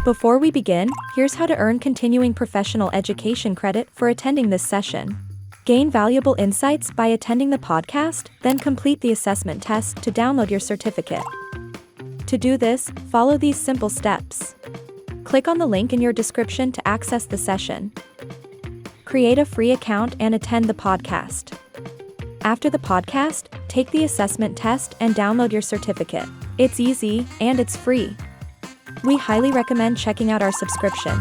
Before we begin, here's how to earn continuing professional education credit for attending this session. Gain valuable insights by attending the podcast, then complete the assessment test to download your certificate. To do this, follow these simple steps. Click on the link in your description to access the session. Create a free account and attend the podcast. After the podcast, take the assessment test and download your certificate. It's easy, and it's free. We highly recommend checking out our subscription.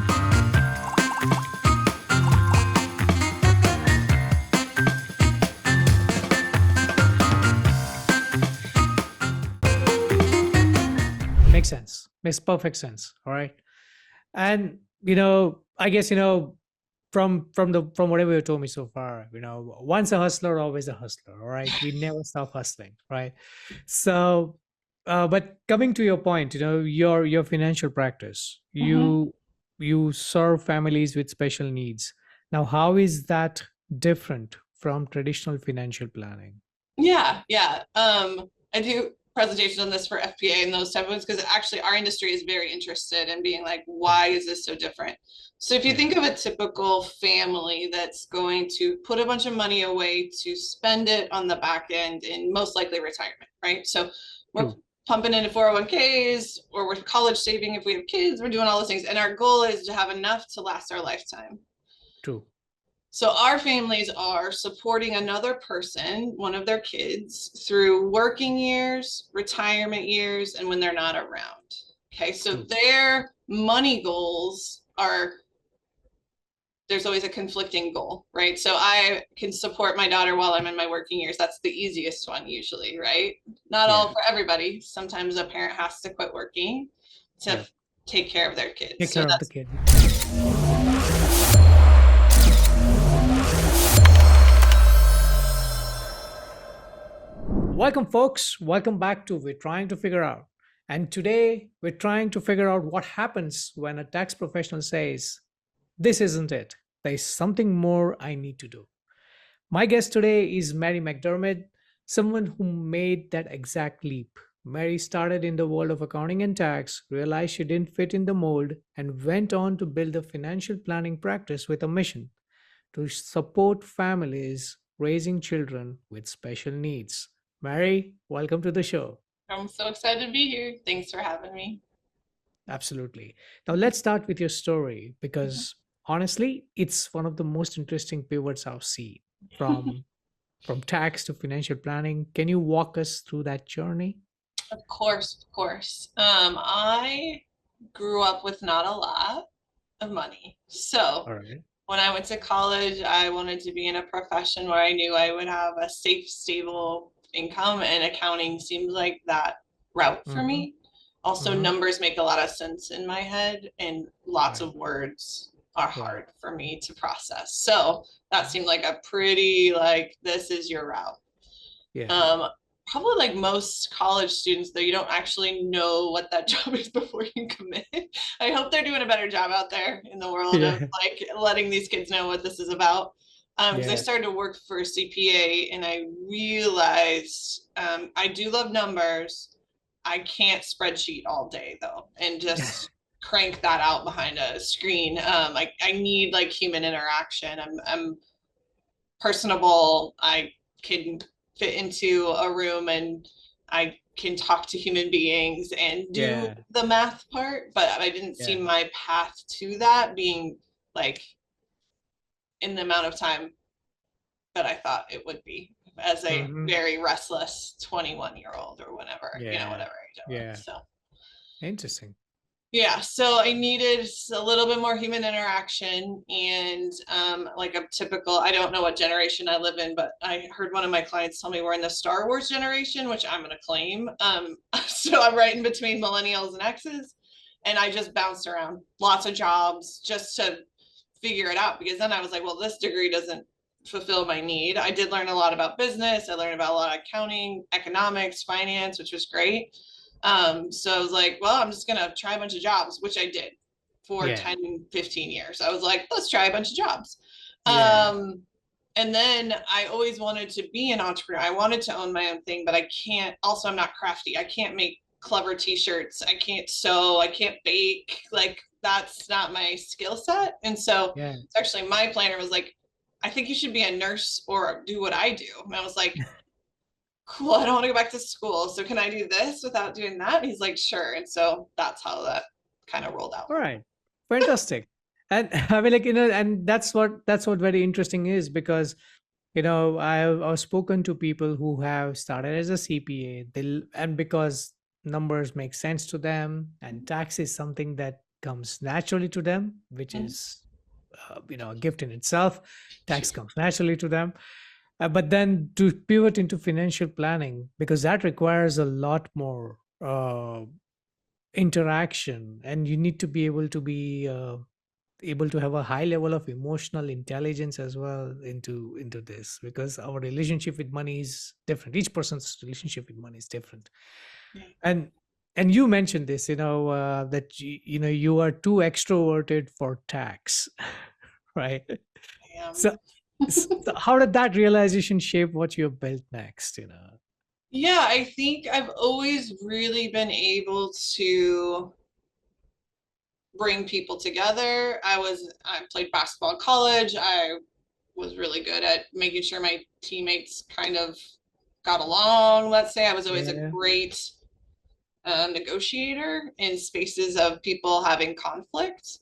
Makes sense. Makes perfect sense. All right. And I guess from whatever you told me so far, once a hustler, always a hustler. All right. We never stop hustling. Right. So, but coming to your point, your financial practice, Mhm. you serve families with special needs. Now, how is that different from traditional financial planning? Yeah. I do presentations on this for FPA and those type of ones because actually our industry is very interested in being like, Yeah. why is this so different? So if you Yeah. think of a typical family that's going to put a bunch of money away to spend it on the back end in most likely retirement, right? So we're True. pumping into 401ks or we're college saving if we have kids, we're doing all those things. And our goal is to have enough to last our lifetime. True. So our families are supporting another person, one of their kids, through working years, retirement years, and when they're not around. Okay, so True. their money goals are, there's always a conflicting goal, right? So I can support my daughter while I'm in my working years. That's the easiest one usually, right? Not all Yeah. for everybody. Sometimes a parent has to quit working to Yeah. take care of their kids. Take So care of the that's kid. Welcome, folks. Welcome back to We're Trying to Figure Out. And today, we're trying to figure out what happens when a tax professional says, this isn't it. There's something more I need to do. My guest today is Mary McDirmid, someone who made that exact leap. Mary started in the world of accounting and tax, realized she didn't fit in the mold, and went on to build a financial planning practice with a mission to support families raising children with special needs. Mary, welcome to the show. I'm so excited to be here. Thanks for having me. Absolutely. Now, let's start with your story because honestly, it's one of the most interesting pivots I've seen from tax to financial planning. Can you walk us through that journey? Of course, of course. I grew up with not a lot of money. So All right. when I went to college, I wanted to be in a profession where I knew I would have a safe, stable income, and accounting seemed like that route for Mm-hmm. me. Also, Mm-hmm. numbers make a lot of sense in my head, and lots Right. of words are Right. hard for me to process. So that seemed like a pretty, like, this is your route. Yeah. Um, Probably like most college students, though, you don't actually know what that job is before you commit. I hope they're doing a better job out there in the world of Yeah. like letting these kids know what this is about. Because I Yeah. started to work for a CPA and I realized I do love numbers. I can't spreadsheet all day though, and just crank that out behind a screen. I need like human interaction. I'm personable. I can fit into a room and I can talk to human beings and do Yeah. the math part, but I didn't see Yeah. my path to that being like in the amount of time that I thought it would be as a Mm-hmm. very restless 21-year-old or whatever, Yeah. whatever age I Yeah. was. So Interesting. yeah, so I needed a little bit more human interaction and like a typical, I don't know what generation I live in, but I heard one of my clients tell me we're in the Star Wars generation, which I'm going to claim. So I'm right in between millennials and X's, and I just bounced around lots of jobs just to figure it out, because then I was like, well, this degree doesn't fulfill my need. I did learn a lot about business. I learned about a lot of accounting, economics, finance, which was great. So I was like, well, I'm just gonna try a bunch of jobs, which I did for Yeah. 10, 15 years. I was like, let's try a bunch of jobs. Yeah. And then I always wanted to be an entrepreneur. I wanted to own my own thing, but I can't, I'm not crafty. I can't make clever t-shirts. I can't sew, I can't bake. Like that's not my skill set. And so Yeah. it's actually my planner was like, I think you should be a nurse or do what I do. And I was like, cool, I don't want to go back to school. So can I do this without doing that? And he's like, sure. And so that's how that kind of rolled out. All right. Fantastic. And I mean, like, and that's what very interesting is, because I've spoken to people who have started as a CPA, and because numbers make sense to them, and tax is something that comes naturally to them, which Mhm. is a gift in itself. Tax comes naturally to them. But then to pivot into financial planning, because that requires a lot more interaction, and you need to be able to have a high level of emotional intelligence as well into this, because our relationship with money is different. Each person's relationship with money is different. Yeah. And you mentioned this, that you are too extroverted for tax, right? I am. So, so how did that realization shape what you built next? Yeah, I think I've always really been able to bring people together. I played basketball in college. I was really good at making sure my teammates kind of got along. Let's say I was always a Yeah. great negotiator in spaces of people having conflict.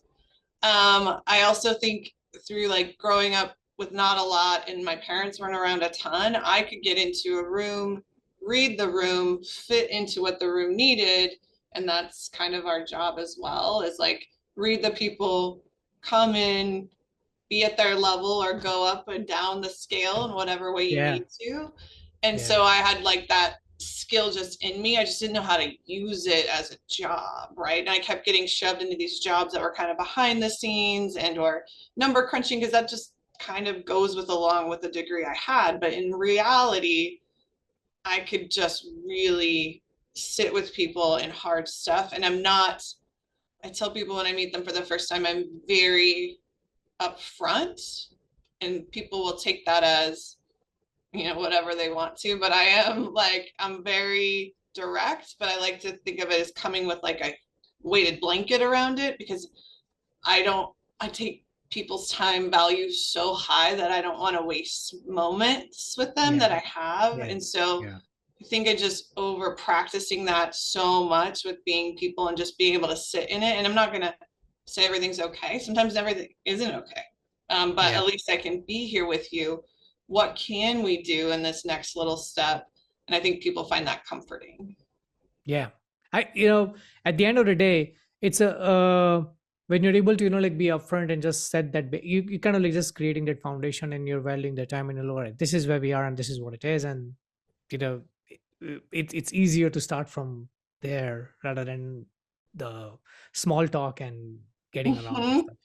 I also think through like growing up with not a lot and my parents weren't around a ton, I could get into a room, read the room, fit into what the room needed. And that's kind of our job as well, is like read the people, come in, be at their level or go up and down the scale in whatever way you Yeah. need to. And Yeah. so I had like that skill just in me. I just didn't know how to use it as a job, right? And I kept getting shoved into these jobs that were kind of behind the scenes and or number crunching, because that just kind of goes with along with the degree I had. But in reality, I could just really sit with people in hard stuff. And I tell people when I meet them for the first time, I'm very upfront, and people will take that as whatever they want to, but I'm very direct, but I like to think of it as coming with like a weighted blanket around it, because I take people's time value so high that I don't want to waste moments with them Yeah. that I have. Yeah. And so Yeah. I think I just over practicing that so much with being people and just being able to sit in it. And I'm not going to say everything's okay. Sometimes everything isn't okay. But Yeah. at least I can be here with you. What can we do in this next little step? And I think people find that comforting. Yeah. At the end of the day, it's when you're able to, like be upfront and just set that, you kind of like just creating that foundation, and you're valuing the time, and you're all right, this is where we are and this is what it is. And, it's easier to start from there rather than the small talk and getting around and Mhm. stuff.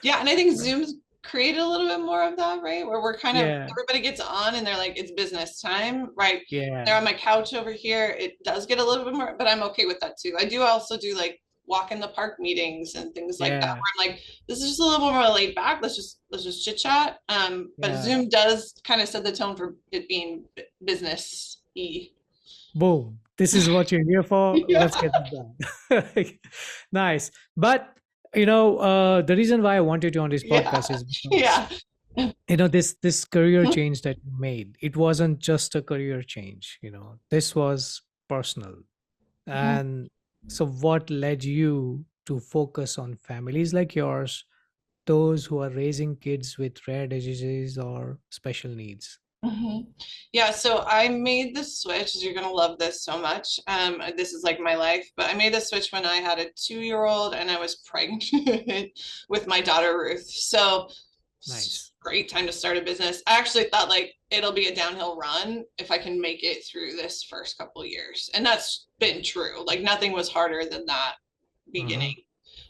Yeah, and I think Right. Zoom's created a little bit more of that, right? Where we're kind of Yeah. everybody gets on and they're like, it's business time, right? They're Yeah. on my couch over here. It does get a little bit more, but I'm okay with that too. I do also do like walk in the park meetings and things like that, Yeah. where I'm like, this is just a little more laid back. Let's just chit chat. But Yeah. Zoom does kind of set the tone for it being business-y. Boom, this is what you're here for, let's Yeah. get it done. Nice. But the reason why I wanted you on this Yeah. podcast is because Yeah. this career change that you made, it wasn't just a career change, this was personal. And so what led you to focus on families like yours, those who are raising kids with rare diseases or special needs? Mhm. Yeah, so I made the switch. You're gonna love this so much. This is like my life, but I made the switch when I had a 2-year-old and I was pregnant with my daughter Ruth. So Nice. great time to start a business. I actually thought like it'll be a downhill run if I can make it through this first couple years, and that's been true. Like nothing was harder than that Uh-huh. beginning.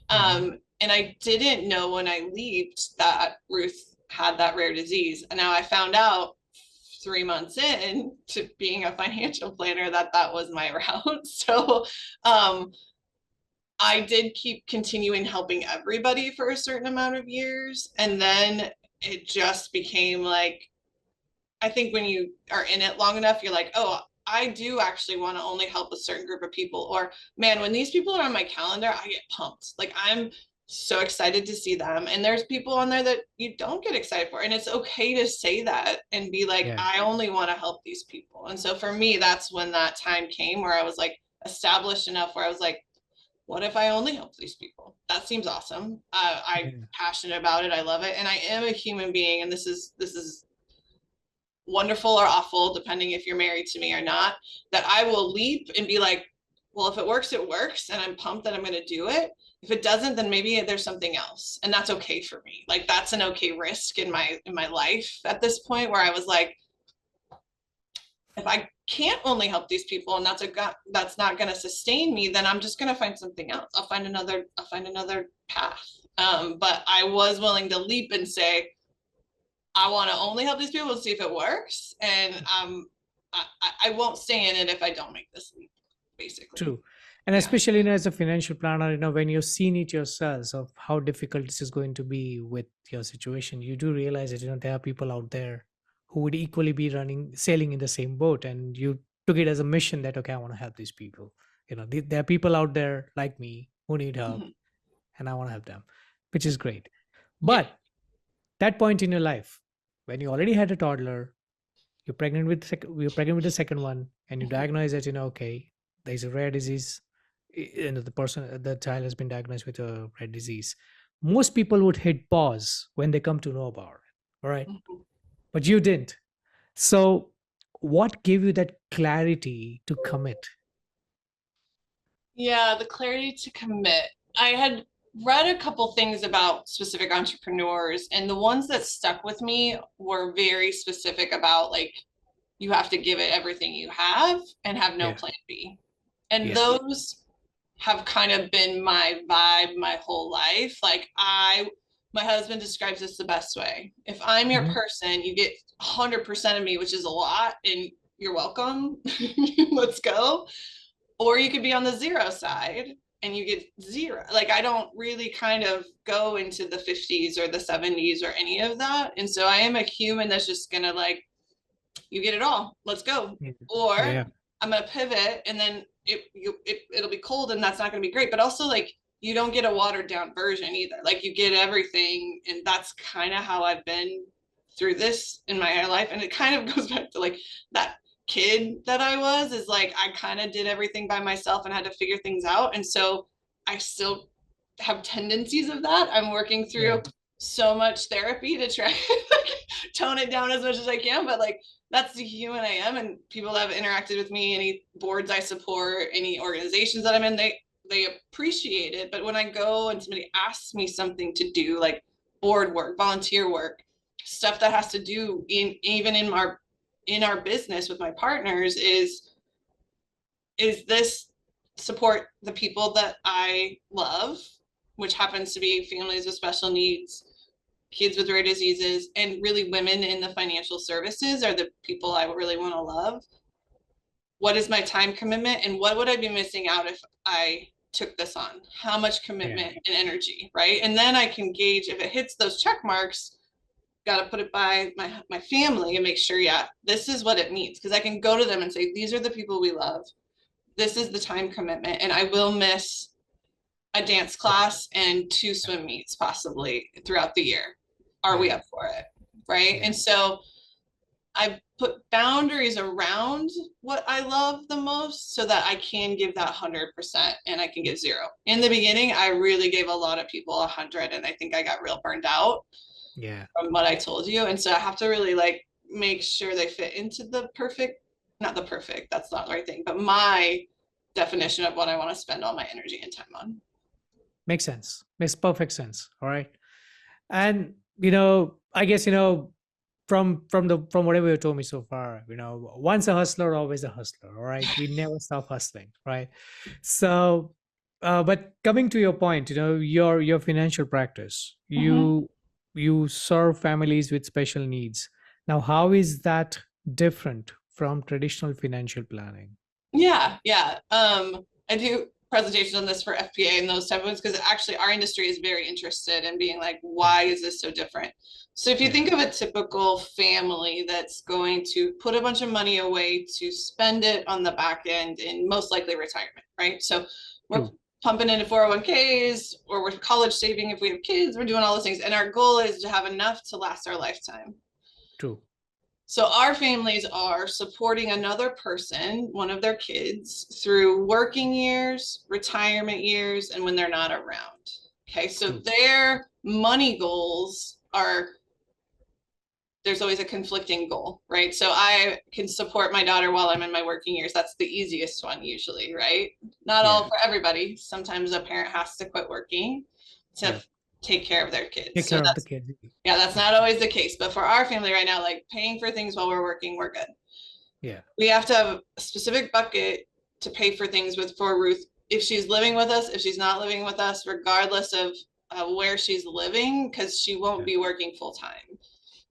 Uh-huh. And I didn't know when I leaped that Ruth had that rare disease. And now I found out 3 months in to being a financial planner that that was my route. So I did keep continuing helping everybody for a certain amount of years. And then it just became like, I think when you are in it long enough, you're like, oh, I do actually want to only help a certain group of people. Or man, when these people are on my calendar, I get pumped. Like I'm so excited to see them. And there's people on there that you don't get excited for. And it's okay to say that and be like, Yeah. I only want to help these people. And so for me, that's when that time came where I was like established enough where I was like, what if I only help these people? That seems awesome. I'm Yeah. passionate about it. I love it. And I am a human being. And this is wonderful or awful, depending if you're married to me or not, that I will leap and be like, well, if it works, it works. And I'm pumped that I'm going to do it. If it doesn't, then maybe there's something else. And that's okay for me. Like that's an okay risk in my life at this point where I was like, if I can't only help these people and that's not going to sustain me, then I'm just going to find something else. I'll find another path. But I was willing to leap and say, I want to only help these people and see if it works. And I won't stay in it if I don't make this leap, basically. True. And Yeah. especially, as a financial planner, when you've seen it yourselves of how difficult this is going to be with your situation, you do realize that, there are people out there who would equally be sailing in the same boat. And you took it as a mission that, okay, I want to help these people. There are people out there like me who need help, Mhm. and I want to help them, which is great. Yeah. But that point in your life, when you already had a toddler, you're pregnant with the second one, and you Mhm. diagnose that, okay, there's a rare disease, and the child has been diagnosed with a rare disease. Most people would hit pause when they come to know about it, all right? Mhm. But you didn't. So what gave you that clarity to commit? Yeah, the clarity to commit. I had read a couple things about specific entrepreneurs, and the ones that stuck with me were very specific about like you have to give it everything you have and have no Yeah. plan B. And Yeah. those have kind of been my vibe my whole life. Like my husband describes this the best way. If I'm your Mhm. person, you get 100% of me, which is a lot, and you're welcome. Let's go. Or you could be on the zero side and you get zero. Like I don't really kind of go into the 50s or the 70s or any of that. And so I am a human that's just gonna like, you get it all. Let's go. Yeah. Or Yeah. I'm gonna pivot and then it'll be cold and that's not gonna be great. But also like you don't get a watered down version either. Like you get everything, and that's kind of how I've been through this in my life. And it kind of goes back to like that kid that I was, is like I kind of did everything by myself and had to figure things out. And so I still have tendencies of that. I'm working Yeah. through so much therapy to try like, tone it down as much as I can, but like that's the human I am. And people that have interacted with me, any boards I support, any organizations that I'm in, they appreciate it. But when I go and somebody asks me something to do, like board work, volunteer work, stuff that has to do even in our business with my partners, is this support the people that I love, which happens to be families with special needs, kids with rare diseases, and really women in the financial services are the people I really want to love. What is my time commitment, and what would I be missing out if I took this on? How much Yeah. commitment and energy, right? And then I can gauge if it hits those check marks. Got to put it by my family and make sure, yeah, this is what it means. Because I can go to them and say, these are the people we love. This is the time commitment, and I will miss a dance class and 2 swim meets possibly throughout the year. Are we Yeah. up for it? Right. Yeah. And so I put boundaries around what I love the most so that I can give that 100% and I can give 0. In the beginning, I really gave a lot of people 100, and I think I got real burned out Yeah. from what I told you. And so I have to really like make sure they fit into the perfect, not the perfect, that's not the right thing, but my definition of what I want to spend all my energy and time on. Makes sense. Makes perfect sense. All right. And I guess, from whatever you told me so far, once a hustler, always a hustler. All right. We never stop hustling. Right. So but coming to your point, your financial practice, Mhm. you serve families with special needs. Now, how is that different from traditional financial planning? Yeah, yeah. I do presentations on this for FPA and those type of ones because actually our industry is very interested in being like, Yeah. why is this so different? So if you Yeah. think of a typical family that's going to put a bunch of money away to spend it on the back end in most likely retirement, right? So we're True. pumping into 401ks, or we're college saving if we have kids, we're doing all those things. And our goal is to have enough to last our lifetime. True. So our families are supporting another person, one of their kids, through working years, retirement years, and when they're not around. Okay, so True. their money goals are, there's always a conflicting goal, right? So I can support my daughter while I'm in my working years. That's the easiest one usually, right? Not all for everybody. Sometimes a parent has to quit working to take care of their kids. Take care of the kids. Yeah, that's not always the case. But for our family right now, like paying for things while we're working, we're good. Yeah. We have to have a specific bucket to pay for things with for Ruth. If she's living with us, if she's not living with us, regardless of where she's living, because she won't be working full time.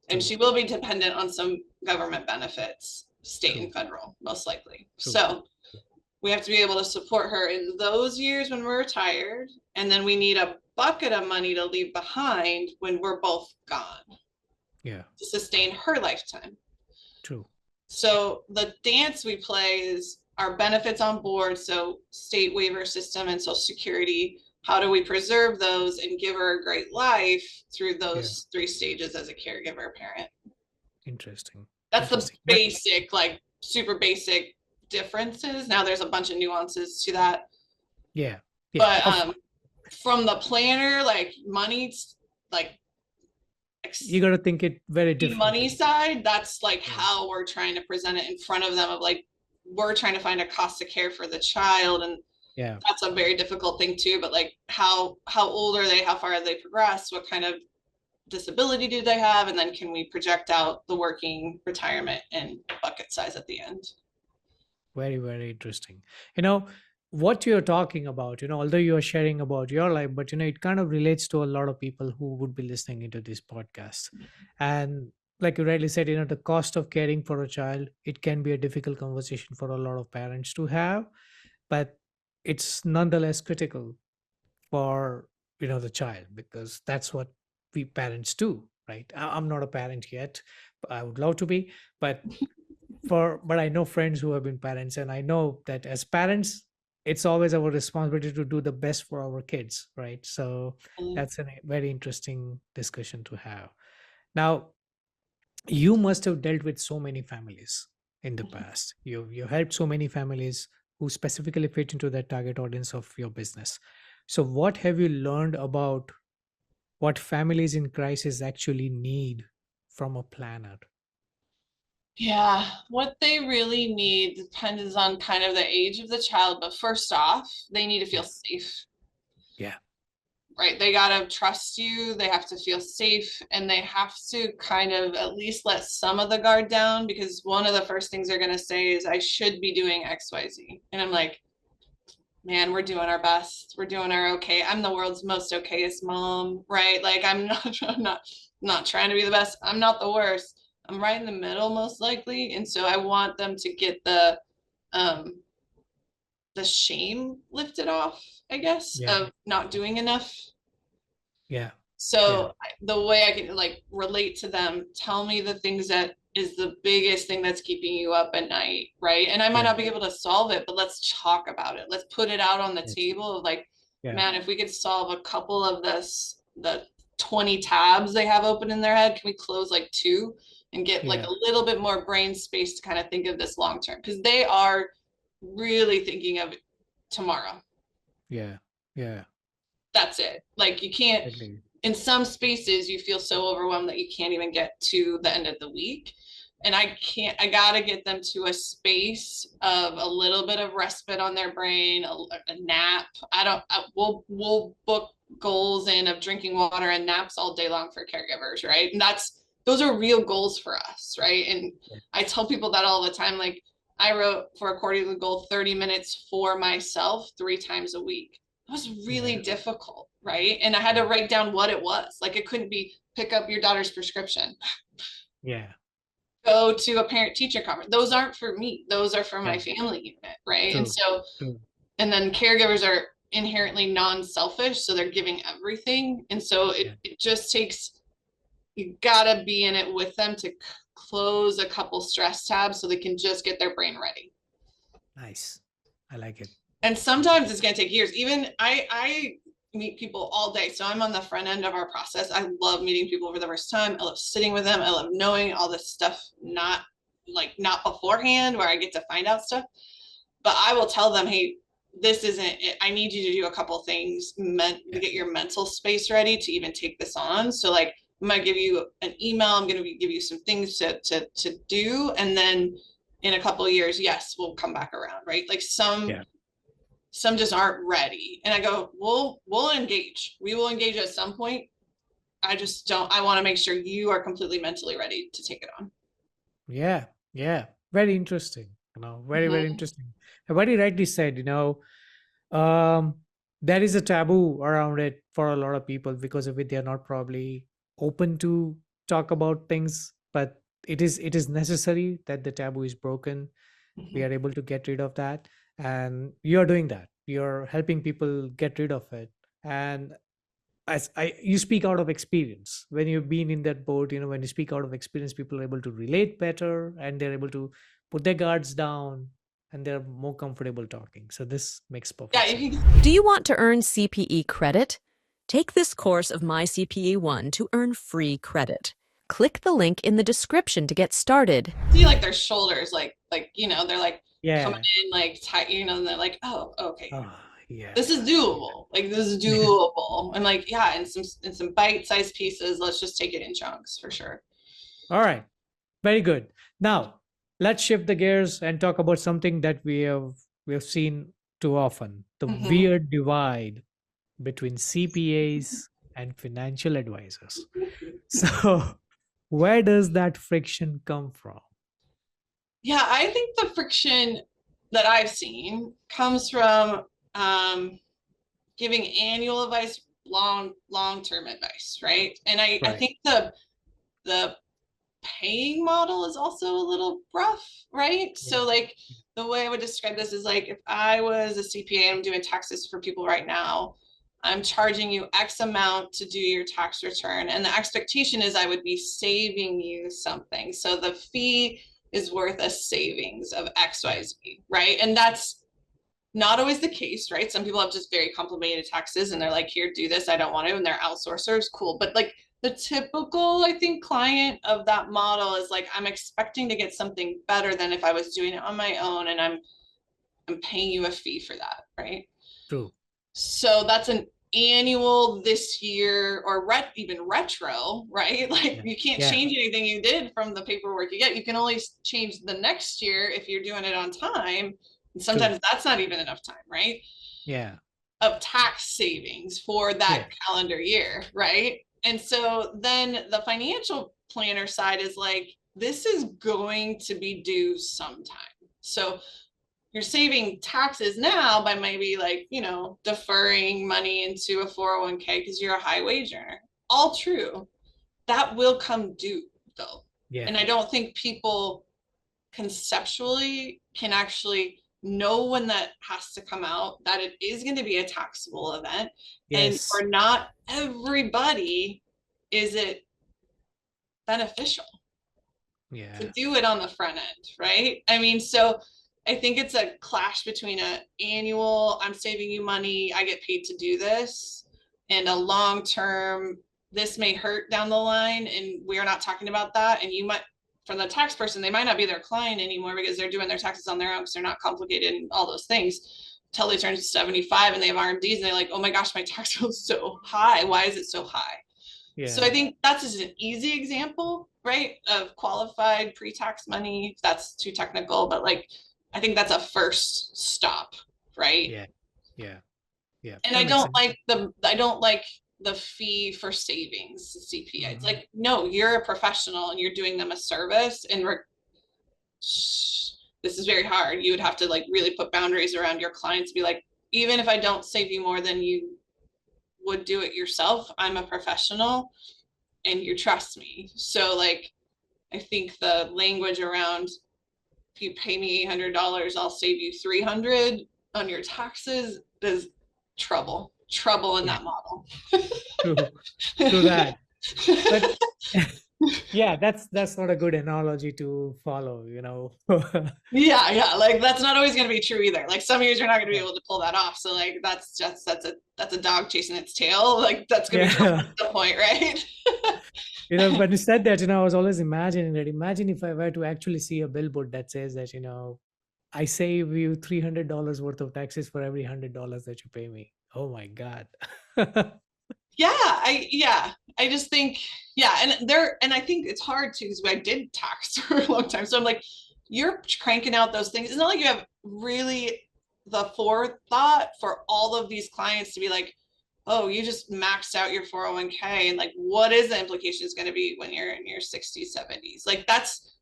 And she will be dependent on some government benefits, state and federal, most likely. So we have to be able to support her in those years when we're retired. And then we need a bucket of money to leave behind when we're both gone. Yeah. To sustain her lifetime. True. So the dance we play is our benefits on board. So state waiver system and Social Security. How do we preserve those and give her a great life through those 3 stages as a caregiver parent? Interesting. That's the basic, like super basic differences. Now there's a bunch of nuances to that. Yeah. But from the planner, like money, like you got to think it very different. Money side, that's like how we're trying to present it in front of them, of like, we're trying to find a cost of care for the child. And that's a very difficult thing too. But like how old are they? How far have they progressed? What kind of disability do they have? And then can we project out the working retirement and bucket size at the end? Very, very interesting. What you're talking about, although you're sharing about your life, but it kind of relates to a lot of people who would be listening into this podcast. And like you rightly said, the cost of caring for a child, it can be a difficult conversation for a lot of parents to have, but it's nonetheless critical for the child, because that's what we parents do, right? I'm not a parent yet, but I would love to be, but I know friends who have been parents, and I know that as parents, it's always our responsibility to do the best for our kids, right? So that's a very interesting discussion to have. Now, you must have dealt with so many families in the past. You helped so many families who specifically fit into that target audience of your business. So what have you learned about what families in crisis actually need from a planner? Yeah, what they really need depends on kind of the age of the child. But first off, they need to feel safe. Yeah. Right. They got to trust you. They have to feel safe, and they have to kind of at least let some of the guard down, because one of the first things they're going to say is, I should be doing XYZ. And I'm like, man, we're doing our best. We're doing our okay. I'm the world's most okayest mom, right? Like I'm not trying to be the best. I'm not the worst. I'm right in the middle, most likely. And so I want them to get the shame lifted off, I guess, of not doing enough. Yeah. So the way I can like relate to them, tell me the things that is the biggest thing that's keeping you up at night, right? And I might not be able to solve it, but let's talk about it. Let's put it out on the table of like, man, if we could solve a couple of the 20 tabs they have open in their head, can we close like 2 and get like a little bit more brain space to kind of think of this long term? Because they are really thinking of tomorrow. Yeah. That's it. Like you can't, in some spaces you feel so overwhelmed that you can't even get to the end of the week. And I gotta get them to a space of a little bit of respite on their brain, a nap. We'll book goals in of drinking water and naps all day long for caregivers, right? And those are real goals for us, right? And I tell people that all the time. Like I wrote for a quarterly goal 30 minutes for myself 3 times a week. It was really difficult, right? And I had to write down what it was. Like it couldn't be pick up your daughter's prescription. Go to a parent teacher conference. Those aren't for me. Those are for my family unit, right? And so, and then caregivers are inherently non-selfish, so they're giving everything. And so it just takes, you gotta be in it with them to close a couple stress tabs so they can just get their brain ready. Nice. I like it. And sometimes it's going to take years. Even I meet people all day. So I'm on the front end of our process. I love meeting people for the first time. I love sitting with them. I love knowing all this stuff, not beforehand where I get to find out stuff. But I will tell them, hey, this isn't it. I need you to do a couple things to get your mental space ready to even take this on. So like, I'm going to give you an email. I'm going to give you some things to do. And then in a couple of years, yes, we'll come back around, right? Like some just aren't ready. And I go, we'll engage. We will engage at some point. I just don't, I want to make sure you are completely mentally ready to take it on. Yeah, yeah. Very interesting. Very, very Mhm. interesting. And what you rightly said, um, there is a taboo around it for a lot of people because of it. They're not probably open to talk about things, but it is necessary that the taboo is broken. We Mhm. are able to get rid of that, and you're doing that. You're helping people get rid of it. And you speak out of experience. When you've been in that boat, when you speak out of experience, people are able to relate better, and they're able to put their guards down, and they're more comfortable talking. So this makes Yeah, perfect sense. you can. Do you want to earn CPE credit? Take this course of MyCPE 1 to earn free credit. Click the link in the description to get started. See like their shoulders, they're like coming Yeah. in like tight, and they're like, oh, okay, Oh, yeah. this is doable. Like this is doable. I'm like, yeah, in some bite-sized pieces. Let's just take it in chunks for sure. All right. Very good. Now, let's shift the gears and talk about something that we have seen too often, the Mhm. weird divide between CPAs and financial advisors. So, where does that friction come from? Yeah, I think the friction that I've seen comes from giving annual advice, long-term advice, right? And I Right. think the paying model is also a little rough, right? Yeah. So like the way I would describe this is like if I was a CPA, I'm doing taxes for people right now. I'm charging you X amount to do your tax return. And the expectation is I would be saving you something. So the fee is worth a savings of Yeah. XYZ, right? And that's not always the case, right? Some people have just very complicated taxes and they're like, here, do this. I don't want to. And they're outsourcers. Cool. But like the typical, I think, client of that model is like, I'm expecting to get something better than if I was doing it on my own and I'm paying you a fee for that, right? True. So that's an annual this year or even retro, right? Like Yeah. you can't Yeah. change anything you did from the paperwork you get. You can only change the next year if you're doing it on time. And True. sometimes that's not even enough time, right? Yeah. Of tax savings for that Yeah. calendar year, right? And so then the financial planner side is like, this is going to be due sometime. So you're saving taxes now by maybe deferring money into a 401k because you're a high wage earner. All true. That will come due though. Yeah. And I don't think people conceptually can actually know when that has to come out, that it is going to be a taxable event. And Yes. for not everybody is it beneficial to Yeah. do it on the front end, right? I mean, so I think it's a clash between an annual, I'm saving you money, I get paid to do this, and a long term, this may hurt down the line. And we're not talking about that. And you might, from the tax person, they might not be their client anymore because they're doing their taxes on their own because they're not complicated and all those things until they turn 75 and they have RMDs and they're like, oh my gosh, my tax bill is so high. Why is it so high? So I Yeah. think that's just an easy example, right, of qualified pre-tax money. That's too technical, but like I think that's a first stop, right? Yeah. Yeah. Yeah. And That I makes don't sense. like the fee for savings CPA. It's Mhm. like, no, you're a professional and you're doing them a service, and this is very hard. You would have to like really put boundaries around your clients, be like, even if I don't save you more than you would do it yourself, I'm a professional and you trust me. So like I think the language around if you pay me $800, I'll save you 300 on your taxes is trouble in Yeah. that model. True. True that. But Yeah, that's not a good analogy to follow, you know. Yeah, like that's not always going to be true either. Like some years you're not going to be Yeah. able to pull that off. So like that's a dog chasing its tail. Like that's going to be Yeah. the point, right? You know, when you said that, you know, I was always imagining that. Imagine if I were to actually see a billboard that says that, you know, I save you $300 worth of taxes for every $100 that you pay me. Oh my God. I just think, yeah, and I think it's hard too because I did tax for a long time. So I'm like, you're cranking out those things. It's not like you have really the forethought for all of these clients to be like, oh, you just maxed out your 401k, and like, what is the implications going to be when you're in your 60s, 70s? Like, that's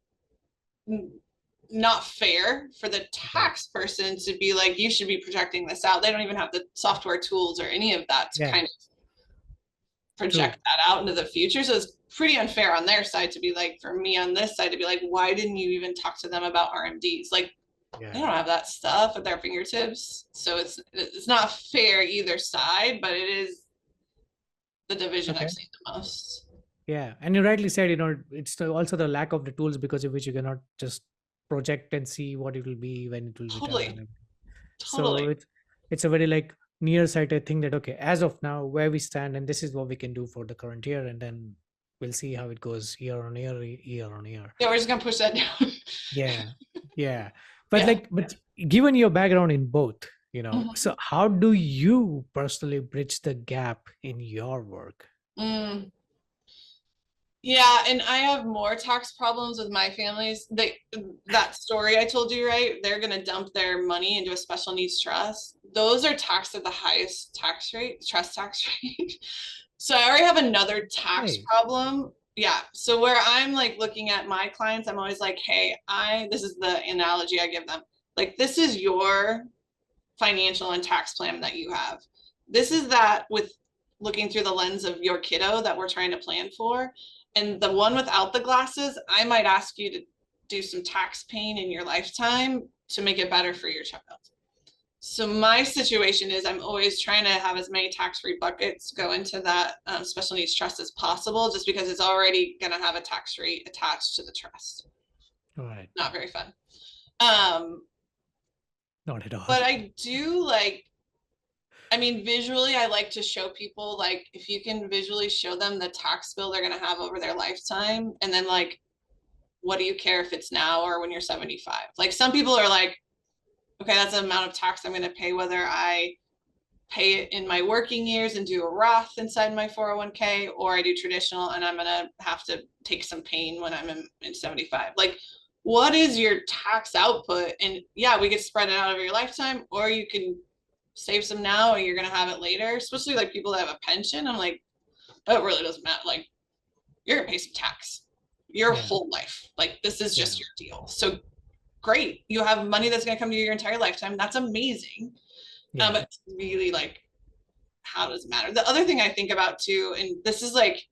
not fair for the tax person to be like, you should be projecting this out. They don't even have the software tools or any of that to Yeah, kind of true. project that out into the future. So it's pretty unfair on their side to be like, for me on this side to be like, why didn't you even talk to them about RMDs? Like, they Yeah. don't have that stuff at their fingertips. So it's not fair either side, but it is the division Okay. I've seen the most. Yeah. And you rightly said, you know, it's also the lack of the tools because of which you cannot just project and see what it will be when it will return Totally. and everything. So Totally. it's a very like nearsighted thing that, okay, as of now, where we stand, and this is what we can do for the current year, and then we'll see how it goes year on year, year on year. Yeah, we're just gonna push that down. Yeah. Yeah. But Yeah. like, but given your background in both, you know, Mhm. so how do you personally bridge the gap in your work? Mm. Yeah, and I have more tax problems with my families. That story I told you, right? They're gonna dump their money into a special needs trust. Those are taxed at the highest tax rate, trust tax rate. So I already have another tax Hey. problem. Yeah. So where I'm like looking at my clients, I'm always like, hey, this is the analogy I give them. Like, this is your financial and tax plan that you have. This is that with looking through the lens of your kiddo that we're trying to plan for. And the one without the glasses, I might ask you to do some tax pain in your lifetime to make it better for your child. So my situation is I'm always trying to have as many tax-free buckets go into that special needs trust as possible, just because it's already going to have a tax rate attached to the trust. All right. Not very fun. Not at all. But I do like, I mean, visually, I like to show people, like, if you can visually show them the tax bill they're going to have over their lifetime, and then like, what do you care if it's now or when you're 75? Like, some people are like, okay, that's the amount of tax I'm going to pay, whether I pay it in my working years and do a Roth inside my 401k, or I do traditional and I'm going to have to take some pain when I'm in 75. Like, what is your tax output? And yeah, we could spread it out over your lifetime, or you can save some now and you're going to have it later, especially like people that have a pension. I'm like, oh, it really doesn't matter. Like, you're going to pay some tax your whole life. Like, this is just your deal. So great. You have money that's going to come to you your entire lifetime. That's amazing. But it's really like, how does it matter? The other thing I think about too, and this is like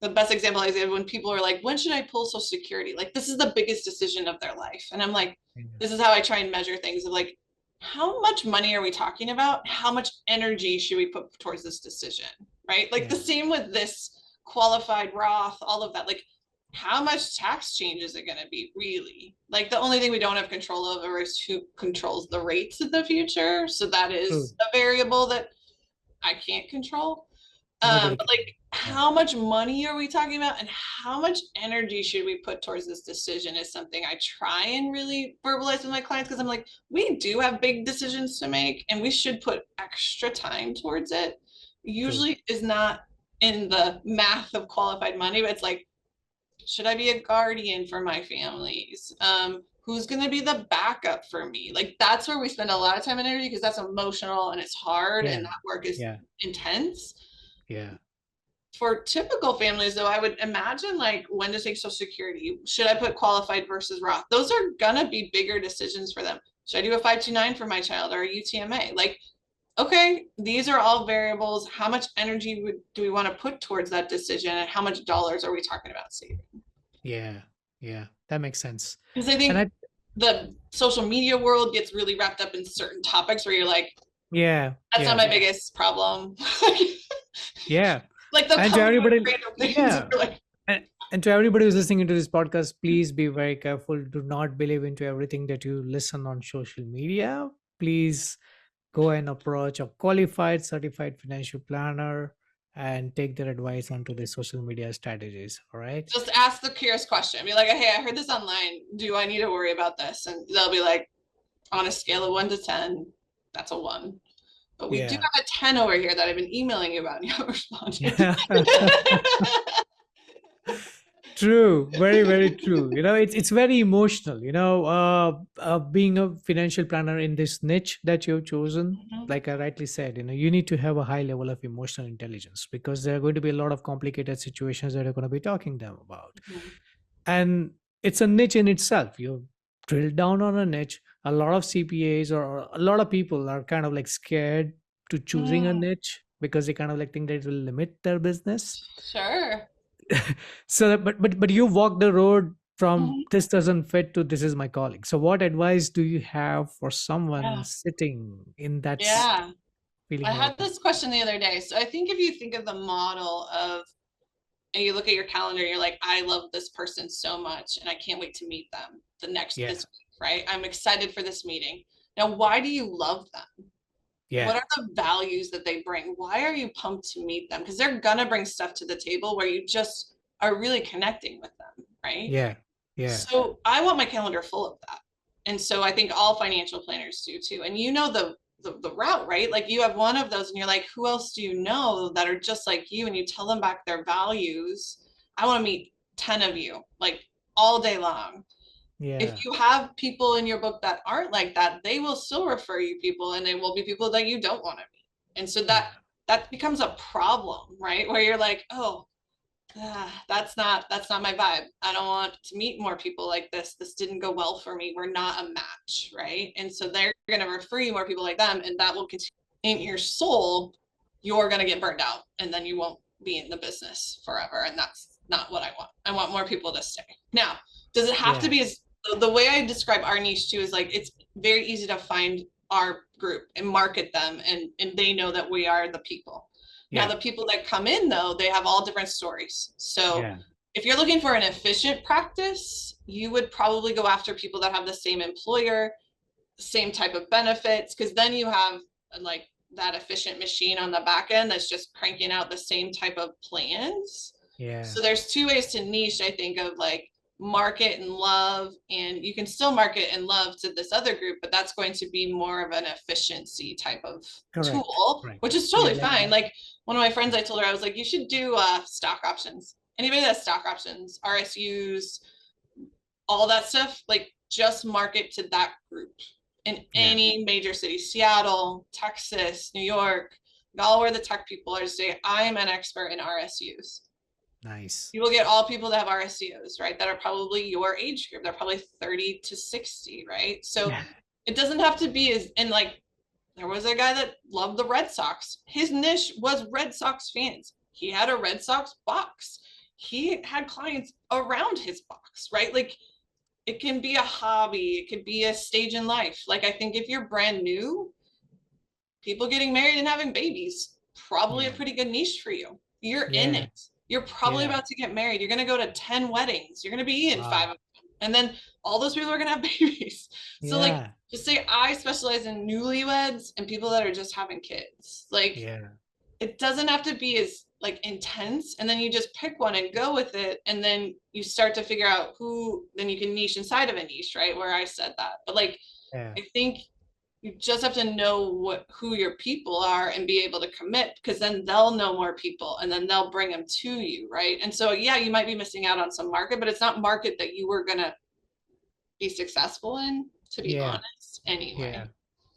the best example I give when people are like, when should I pull Social Security? Like, this is the biggest decision of their life. And I'm like, this is how I try and measure things of like, how much money are we talking about? How much energy should we put towards this decision? Right? Like the same with this qualified Roth, all of that. Like, how much tax change is it going to be really? Like, the only thing we don't have control over is who controls the rates in the future. So that is a variable that I can't control. But like, how much money are we talking about, and how much energy should we put towards this decision is something I try and really verbalize with my clients, because I'm like, we do have big decisions to make and we should put extra time towards it. Usually is not in the math of qualified money, but it's like, should I be a guardian for my families? Who's going to be the backup for me? Like, that's where we spend a lot of time and energy, because that's emotional and it's hard and that work is intense. Yeah. For typical families, though, I would imagine, like, when to take Social Security. Should I put qualified versus Roth? Those are going to be bigger decisions for them. Should I do a 529 for my child or a UTMA? Like, okay, these are all variables. How much energy do we want to put towards that decision, and how much dollars are we talking about saving? Yeah, that makes sense. Because I think the social media world gets really wrapped up in certain topics where you're like, that's not my biggest problem. Yeah. Like, the and to everybody, like, And to everybody who's listening into this podcast, please be very careful. Do not believe into everything that you listen on social media. Please go and approach a qualified, certified financial planner and take their advice onto the social media strategies. All right. Just ask the curious question. Be like, hey, I heard this online. Do I need to worry about this? And they'll be like, on a scale of 1 to 10, that's a 1. But we do Yeah. have a 10 over here that I've been emailing you about and you haven't responded. True, very, very true. It's very emotional. Being a financial planner in this niche that you've chosen, Mhm. like I rightly said, you need to have a high level of emotional intelligence because there are going to be a lot of complicated situations that you're going to be talking them about, Mhm. and it's a niche in itself. You drill down on a niche. A lot of CPAs or a lot of people are kind of like scared to choosing a Mm, niche because they kind of like think that it will limit their business. sure. So but you walk the road from Mhm. this doesn't fit to this is my calling. So what advice do you have for someone Yeah. sitting in that Yeah. I feeling had like this question the other day. So I think if you think of the model of, and you look at your calendar, you're like, I love this person so much and I can't wait to meet them yeah, this week, right? I'm excited for this meeting. Now, why do you love them? yeah, What are the values that they bring? Why are you pumped to meet them? Because they're gonna bring stuff to the table where you just are really connecting with them, right? yeah, yeah, So I want my calendar full of that. And so I think all financial planners do too. And you know the route, right? Like you have one of those and you're like, who else do you know that are just like you? And you tell them back their values. I want to meet 10 of you, like all day long. yeah, If you have people in your book that aren't like that, they will still refer you people and they will be people that you don't want to meet. And so yeah, that becomes a problem, right? Where you're like, oh, that's not my vibe. I don't want to meet more people like this. This didn't go well for me. We're not a match, right? And so they're going to refer you more people like them, and that will continue in your soul. You're going to get burned out, and then you won't be in the business forever. And that's not what I want. I want more people to stay. Now, does it have to yeah, be as the way I describe our niche too is like it's very easy to find our group and market them, and they know that we are the people. Now, yeah, the people that come in, though, they have all different stories. So yeah, if you're looking for an efficient practice, you would probably go after people that have the same employer, same type of benefits, because then you have like that efficient machine on the back end that's just cranking out the same type of plans. yeah, So there's two ways to niche, I think, of like market and love, and you can still market and love to this other group, but that's going to be more of an efficiency type of correct, tool, right, which is yeah, totally like fine. Like one of my friends, I told her, I was like, you should do stock options. Anybody that has stock options, RSUs, all that stuff, like just market to that group in yeah, any major city, Seattle, Texas, New York, all where the tech people are, to say, I am an expert in RSUs. nice, You will get all people that have RSUs, right? That are probably your age group. They're probably 30 to 60, right? So yeah, it doesn't have to be as, and like there was a guy that loved the Red Sox. His niche was Red Sox fans. He had a Red Sox box. He had clients around his box, right? Like it can be a hobby, it could be a stage in life. Like I think if you're brand new, people getting married and having babies, probably a yeah, pretty good niche for you. You're in yeah, it. You're probably yeah, about to get married. You're going to go to 10 weddings. You're going to be in five wow, of them. And then all those people are going to have babies. So like yeah, just say I specialize in newlyweds and people that are just having kids. Like yeah, it doesn't have to be as like intense, and then you just pick one and go with it, and then you start to figure out who, then you can niche inside of a niche, right? Where I said that. But like yeah, I think you just have to know who your people are and be able to commit, because then they'll know more people and then they'll bring them to you, right? And so yeah, you might be missing out on some market, but it's not market that you were going to be successful in, to be yeah, honest, anyway. yeah.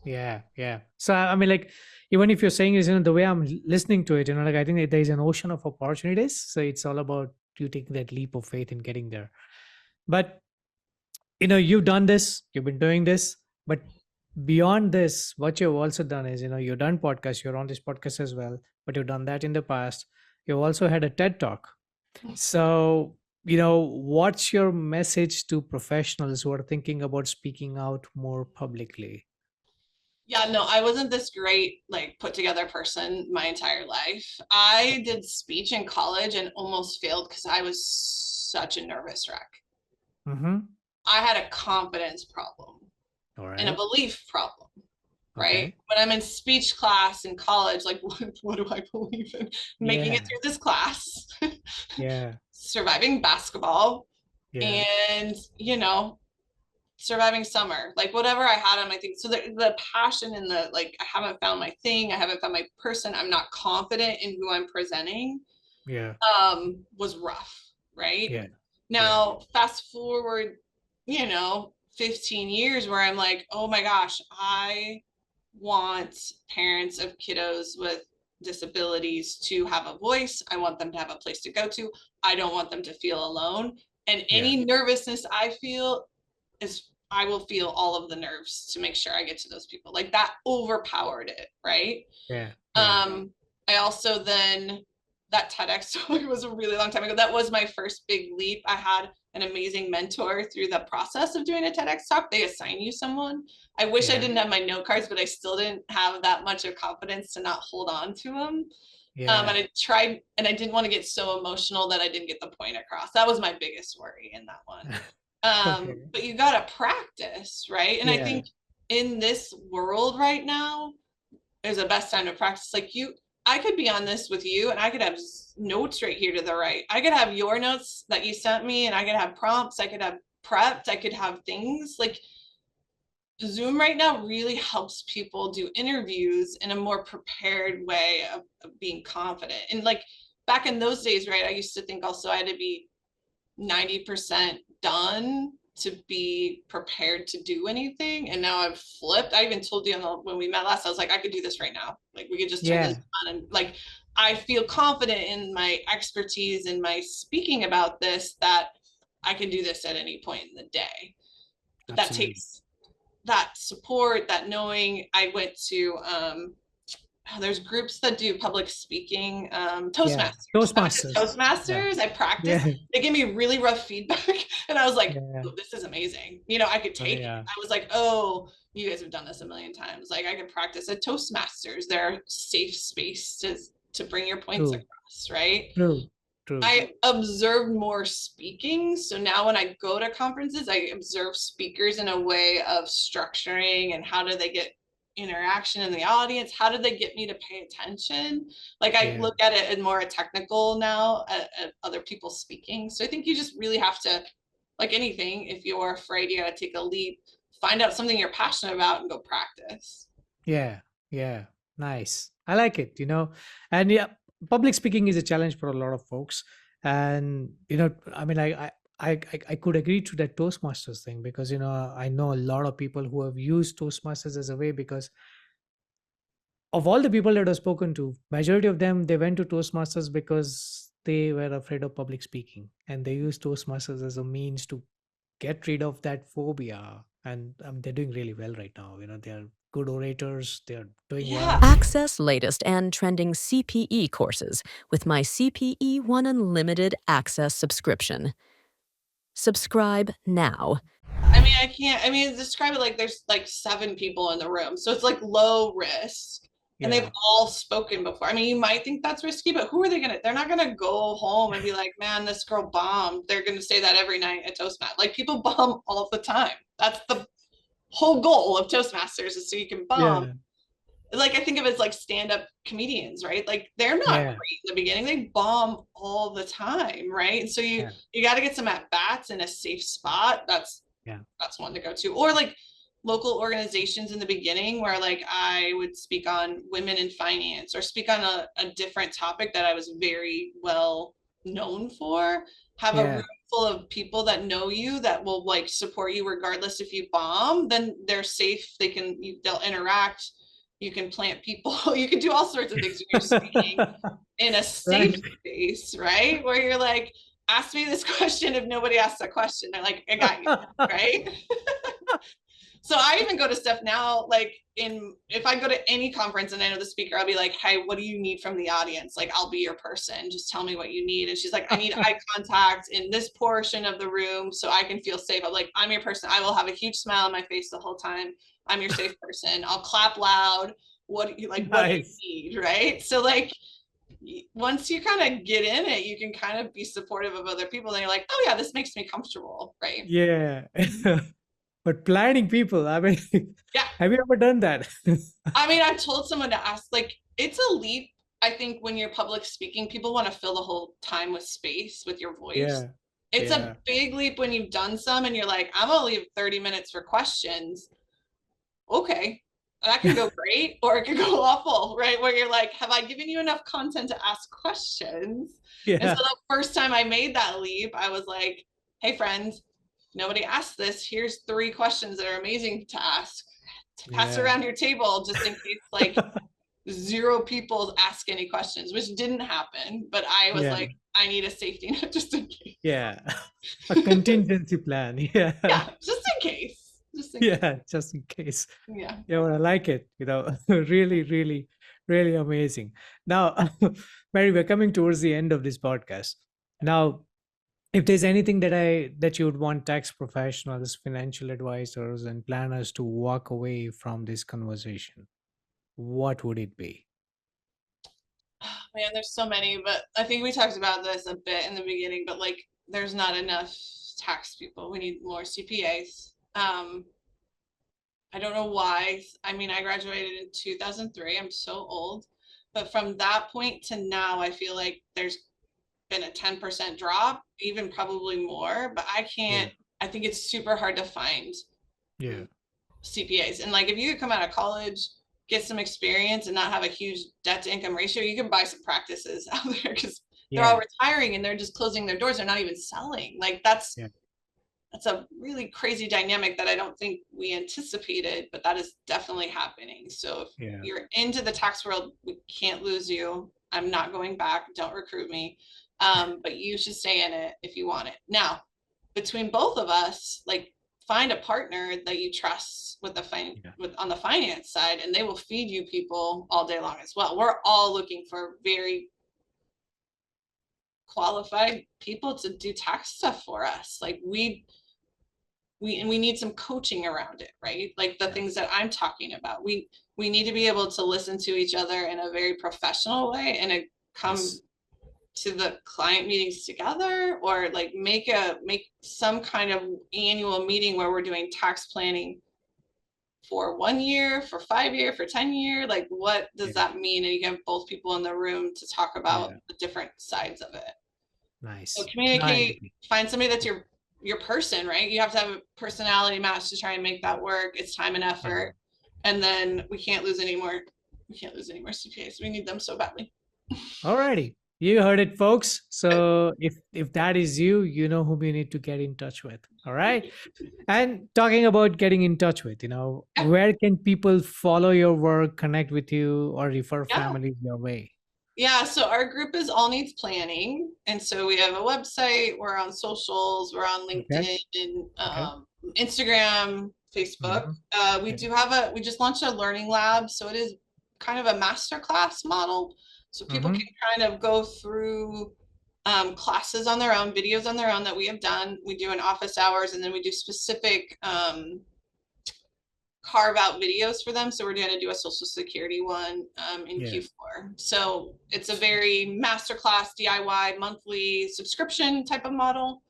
Yeah, yeah. So I mean, like, even if you're saying is, the way I'm listening to it, like I think that there is an ocean of opportunities. So it's all about you taking that leap of faith in getting there. But you've done this, you've been doing this, but beyond this, what you've also done is, you've done podcasts, you're on this podcast as well, but you've done that in the past. You've also had a TED talk. So, what's your message to professionals who are thinking about speaking out more publicly? Yeah, no, I wasn't this great, like put together person my entire life. I did speech in college and almost failed because I was such a nervous wreck. Mm-hmm. I had a confidence problem All and a right. belief problem, right? Okay. When I'm in speech class in college, like, what do I believe in? Making it Yeah. through this class, Yeah. surviving basketball, Yeah. and, surviving summer, like whatever I had on my thing. So the passion and the, like, I haven't found my thing. I haven't found my person. I'm not confident in who I'm presenting, Yeah. was rough, right? Yeah. Yeah. Now, fast forward, 15 years where I'm like, oh my gosh, I want parents of kiddos with disabilities to have a voice. I want them to have a place to go to. I don't want them to feel alone. And Yeah. any nervousness I feel I will feel all of the nerves to make sure I get to those people. Like that overpowered it, right? Yeah. Yeah. I also then, that TEDx talk was a really long time ago. That was my first big leap. I had an amazing mentor through the process of doing a TEDx talk. They assign you someone. I wish I Yeah. didn't have my note cards, but I still didn't have that much of confidence to not hold on to them. Yeah. And I tried, and I didn't want to get so emotional that I didn't get the point across. That was my biggest worry in that one. Okay. But you got to practice, right? And I Yeah. think in this world right now is the best time to practice. Like I could be on this with you and I could have notes right here to the right. I could have your notes that you sent me, and I could have prompts. I could have prepped. I could have things like Zoom right now really helps people do interviews in a more prepared way of being confident. And like back in those days, right, I used to think also I had to be 90% done to be prepared to do anything. And now I've flipped. I even told you when we met last, I was like, I could do this right now. Like we could just turn this on, and like I feel confident in my expertise in my speaking about this, that I can do this at any point in the day. But that Absolutely. takes that support, that knowing. I went to there's groups that do public speaking, Toastmasters. Yeah. I went Toastmasters. to Toastmasters. I practiced. Yeah. They gave me really rough feedback, and I was like, Yeah. oh, this is amazing. I could take it. Yeah. I was like, oh, you guys have done this a million times. Like I could practice at Toastmasters. They're a safe space to bring your points True. across, right? True. True. I observed more speaking. So now when I go to conferences, I observe speakers in a way of structuring and how do they get interaction in the audience? How did they get me to pay attention? Like I Yeah. look at it in more technical now at other people speaking. So I think you just really have to, like anything, if you're afraid, you got to take a leap, find out something you're passionate about and go practice. Yeah. Yeah. Nice. I like it, and yeah, public speaking is a challenge for a lot of folks. And, I mean, I could agree to that Toastmasters thing because, I know a lot of people who have used Toastmasters as a way because of all the people that I've spoken to, majority of them, they went to Toastmasters because they were afraid of public speaking and they used Toastmasters as a means to get rid of that phobia. And they're doing really well right now. They're good orators. They're doing Yeah. well. Access latest and trending CPE courses with my CPE One Unlimited Access subscription. Subscribe now. I mean, describe it like there's like 7 people in the room. So it's like low risk. And Yeah. they've all spoken before. I mean, you might think that's risky, but who are they they're not gonna go home and be like, man, this girl bombed. They're gonna say that every night at Toastmasters. Like people bomb all the time. That's the whole goal of Toastmasters, is so you can bomb. Yeah. Like I think of it as like stand-up comedians, right? Like they're not Yeah. great in the beginning. They bomb all the time, right? And so you got to get some at-bats in a safe spot. That's one to go to. Or like local organizations in the beginning where like I would speak on women in finance or speak on a different topic that I was very well known for, have a room full of people that know you, that will like support you regardless if you bomb, then they're safe. They'll interact. You can plant people. You can do all sorts of things when you're speaking in a safe space, right? Where you're like, ask me this question if nobody asks that question. They're like, I got you, right? So I even go to stuff now, like if I go to any conference and I know the speaker, I'll be like, hey, what do you need from the audience? Like, I'll be your person. Just tell me what you need. And she's like, I need eye contact in this portion of the room so I can feel safe. I'm like, I'm your person. I will have a huge smile on my face the whole time. I'm your safe person. I'll clap loud. What do you Nice. need, right? So like, once you kind of get in it, you can kind of be supportive of other people. And you're like, oh yeah, this makes me comfortable, right? Yeah. But planning people, I mean, Yeah. have you ever done that? I mean, I told someone to ask, like, it's a leap. I think when you're public speaking, people want to fill the whole time with space with your voice. Yeah. It's Yeah. a big leap when you've done some and you're like, I'm gonna leave 30 minutes for questions. Okay, that can go great or it can go awful, right? Where you're like, have I given you enough content to ask questions? And so Yeah. the first time I made that leap, I was like, hey friends, nobody asked this. Here's 3 questions that are amazing to ask. To pass Yeah. around your table just in case like 0 people ask any questions, which didn't happen. But I was Yeah. like, I need a safety net just in case. Yeah. A contingency plan. Yeah. Yeah, just in case. Just in case. Yeah. Just in case. Yeah. Yeah, well, I like it. Really, really, really amazing. Now, Mary, we're coming towards the end of this podcast. Now, if there's anything that you would want tax professionals, financial advisors, and planners to walk away from this conversation, what would it be? Man, there's so many, but I think we talked about this a bit in the beginning, but like there's not enough tax people. We need more CPAs. I don't know why. I mean, I graduated in 2003. I'm so old. But from that point to now, I feel like there's been a 10% drop, even probably more. But I can't, I think it's super hard to find Yeah. CPAs. And like if you could come out of college, get some experience and not have a huge debt to income ratio, you can buy some practices out there because they're all Yeah. retiring and they're just closing their doors. They're not even selling. Like that's Yeah. a really crazy dynamic that I don't think we anticipated, but that is definitely happening. So if Yeah. you're into the tax world, we can't lose you. I'm not going back. Don't recruit me. But you should stay in it if you want it. Now, between both of us, like find a partner that you trust with Yeah. with on the finance side, and they will feed you people all day long as well. We're all looking for very qualified people to do tax stuff for us. Like we need some coaching around it, right? Like the Yeah. things that I'm talking about. We need to be able to listen to each other in a very professional way and come Yes. to the client meetings together, or like make some kind of annual meeting where we're doing tax planning for 1 year, for 5 year, for 10 year. Like what does Yeah. that mean? And you get both people in the room to talk about Yeah. the different sides of it. Nice. So No, I communicate, agree. find somebody that's your person, right? You have to have a personality match to try and make that work. It's time and effort. And then we can't lose any more CPAs. We need them so badly. Alrighty. You heard it, folks. So if that is you, you know whom you need to get in touch with. All right. And talking about getting in touch with, Yeah. where can people follow your work, connect with you, or refer Yeah. families your way? Yeah, so our group is All Needs Planning. And so we have a website, we're on socials, we're on LinkedIn, Instagram, Facebook. We do have we just launched a learning lab. So it is kind of a masterclass model. So people can kind of go through classes on their own, videos on their own that we have done. We do in office hours, and then we do specific carve out videos for them. So we're going to do a Social Security one in Q4. So it's a very masterclass DIY monthly subscription type of model.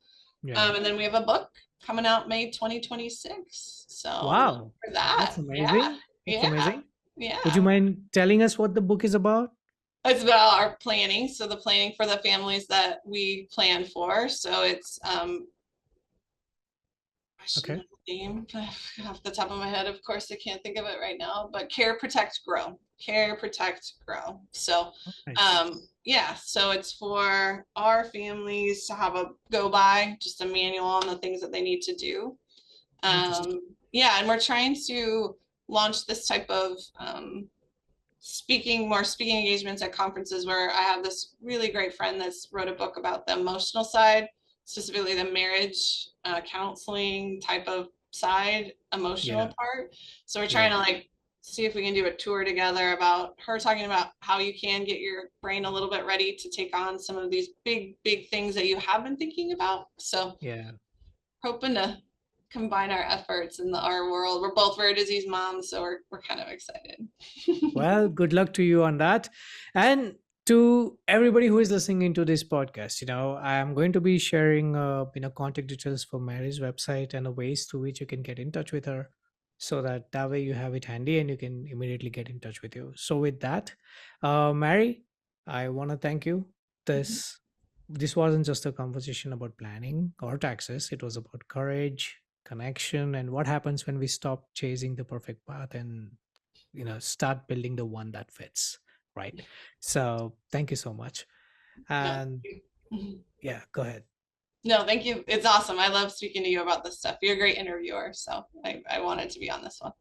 And then we have a book coming out May 2026. So Wow, for that, that's amazing. That's amazing. Yeah. Would you mind telling us what the book is about? It's about our planning. So the planning for the families that we plan for. So it's Okay. name off the top of my head, of course I can't think of it right now, but Care, Protect, Grow. Care, Protect, Grow. So yeah, so it's for our families to have a go by, just a manual on the things that they need to do. Yeah, and we're trying to launch this type of speaking engagements at conferences, where I have this really great friend that's wrote a book about the emotional side, specifically the marriage counseling type of side, emotional part. So we're trying to like see if we can do a tour together about her talking about how you can get your brain a little bit ready to take on some of these big things that you have been thinking about. So hoping to combine our efforts in our world. We're both rare disease moms, so we're kind of excited. Well, good luck to you on that. And To everybody who is listening into this podcast, I am going to be sharing contact details for Mary's website and the ways through which you can get in touch with her, so that way you have it handy and you can immediately get in touch with you. So with that, Mary, I want to thank you. This wasn't just a conversation about planning or taxes. It was about courage, connection, and what happens when we stop chasing the perfect path and start building the one that fits, right? So thank you so much. No, And yeah, go ahead. no, thank you. It's awesome. I love speaking to you about this stuff. You're a great interviewer, so I wanted to be on this one.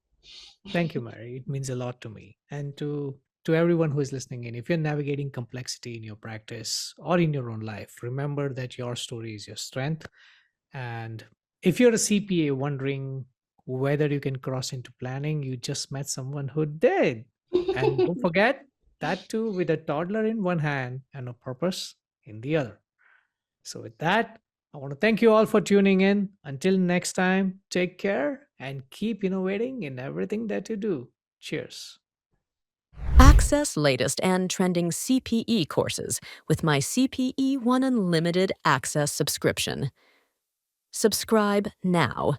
Thank you, Mary. It means a lot to me and to everyone who is listening in. If you're navigating complexity in your practice or in your own life, remember that your story is your strength. And if you're a CPA wondering whether you can cross into planning, you just met someone who did. And don't forget that too, with a toddler in one hand and a purpose in the other. So, with that, I want to thank you all for tuning in. Until next time, take care and keep innovating in everything that you do. Cheers. Access latest and trending CPE courses with my CPE One Unlimited Access subscription. Subscribe now.